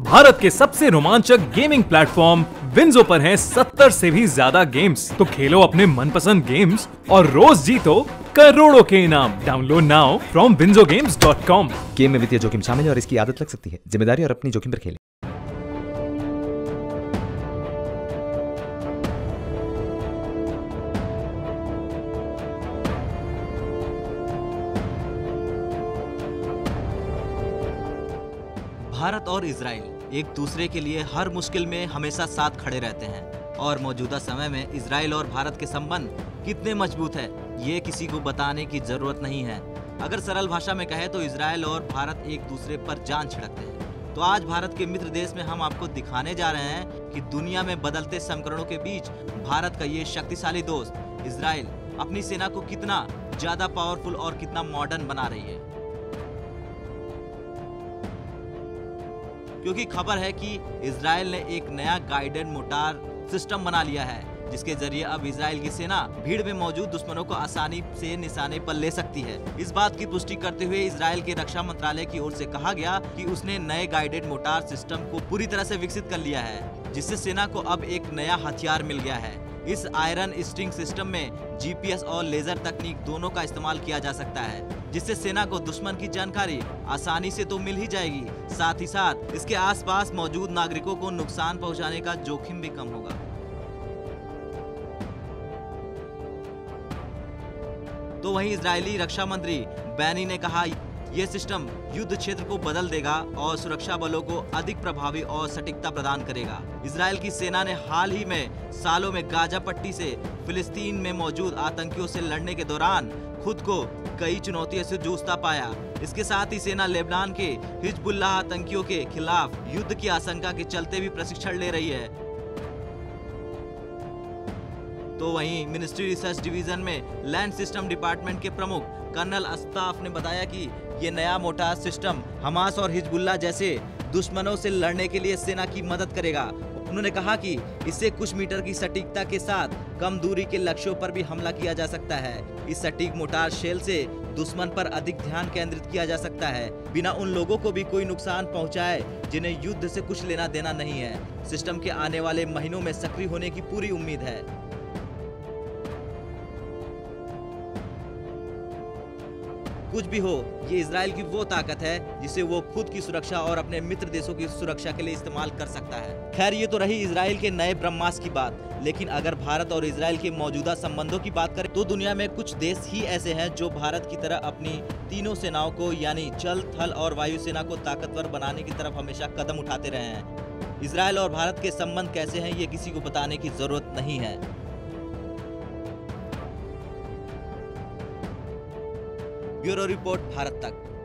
भारत के सबसे रोमांचक गेमिंग प्लेटफॉर्म विंजो पर हैं 70 से भी ज्यादा गेम्स। तो खेलो अपने मनपसंद गेम्स और रोज जीतो करोड़ों के इनाम। Download now from winzogames.com। Game में वित्तीय जोखिम शामिल है और इसकी आदत लग सकती है। जिम्मेदारी और अपनी जोखिम पर खेलें। भारत और इजराइल एक दूसरे के लिए हर मुश्किल में हमेशा साथ खड़े रहते हैं और मौजूदा समय में इजराइल और भारत के संबंध कितने मजबूत है ये किसी को बताने की जरूरत नहीं है। अगर सरल भाषा में कहें तो इजराइल और भारत एक दूसरे पर जान छिड़कते हैं। तो आज भारत के मित्र देश में हम आपको दिखाने जा रहे हैं कि दुनिया में बदलते समीकरणों के बीच भारत का ये शक्तिशाली दोस्त इजराइल अपनी सेना को कितना ज्यादा पावरफुल और कितना मॉडर्न बना रही है। क्योंकि खबर है कि इजराइल ने एक नया गाइडेड मोर्टार सिस्टम बना लिया है जिसके जरिए अब इजराइल की सेना भीड़ में मौजूद दुश्मनों को आसानी से निशाने पर ले सकती है। इस बात की पुष्टि करते हुए इजराइल के रक्षा मंत्रालय की ओर से कहा गया कि उसने नए गाइडेड मोर्टार सिस्टम को पूरी तरह से विकसित कर लिया है जिससे सेना को अब एक नया हथियार मिल गया है। इस आयरन स्ट्रिंग सिस्टम में जीपीएस और लेजर तकनीक दोनों का इस्तेमाल किया जा सकता है जिससे सेना को दुश्मन की जानकारी आसानी से तो मिल ही जाएगी, साथ ही साथ इसके आसपास मौजूद नागरिकों को नुकसान पहुंचाने का जोखिम भी कम होगा। तो वहीं इजरायली रक्षा मंत्री बैनी ने कहा यह सिस्टम युद्ध क्षेत्र को बदल देगा और सुरक्षा बलों को अधिक प्रभावी और सटीकता प्रदान करेगा। इजराइल की सेना ने हाल ही में सालों में गाजा पट्टी से फिलिस्तीन में मौजूद आतंकियों से लड़ने के दौरान खुद को कई चुनौतियों से जूझता पाया। इसके साथ ही सेना लेबनान के हिजबुल्लाह आतंकियों के खिलाफ युद्ध की आशंका के चलते भी प्रशिक्षण ले रही है। तो वहीं मिनिस्ट्री रिसर्च डिवीजन में लैंड सिस्टम डिपार्टमेंट के प्रमुख कर्नल अस्ताफ ने बताया कि ये नया मोर्टार सिस्टम हमास और हिजबुल्लाह जैसे दुश्मनों से लड़ने के लिए सेना की मदद करेगा। उन्होंने कहा कि इससे कुछ मीटर की सटीकता के साथ कम दूरी के लक्ष्यों पर भी हमला किया जा सकता है। इस सटीक मोर्टार शेल से दुश्मन पर अधिक ध्यान केंद्रित किया जा सकता है बिना उन लोगों को भी कोई नुकसान पहुंचाए जिन्हें युद्ध से कुछ लेना देना नहीं है। सिस्टम के आने वाले महीनों में सक्रिय होने की पूरी उम्मीद है। कुछ भी हो, ये इजराइल की वो ताकत है जिसे वो खुद की सुरक्षा और अपने मित्र देशों की सुरक्षा के लिए इस्तेमाल कर सकता है। खैर ये तो रही इजराइल के नए ब्रह्मास्त्र की बात, लेकिन अगर भारत और इजराइल के मौजूदा संबंधों की बात करें तो दुनिया में कुछ देश ही ऐसे हैं जो भारत की तरह अपनी तीनों सेनाओं को यानी जल, थल और वायु सेना को ताकतवर बनाने की तरफ हमेशा कदम उठाते रहे हैं। इजराइल और भारत के संबंध कैसे हैं ये किसी को बताने की जरूरत नहीं है। ब्यूरो रिपोर्ट, भारत तक।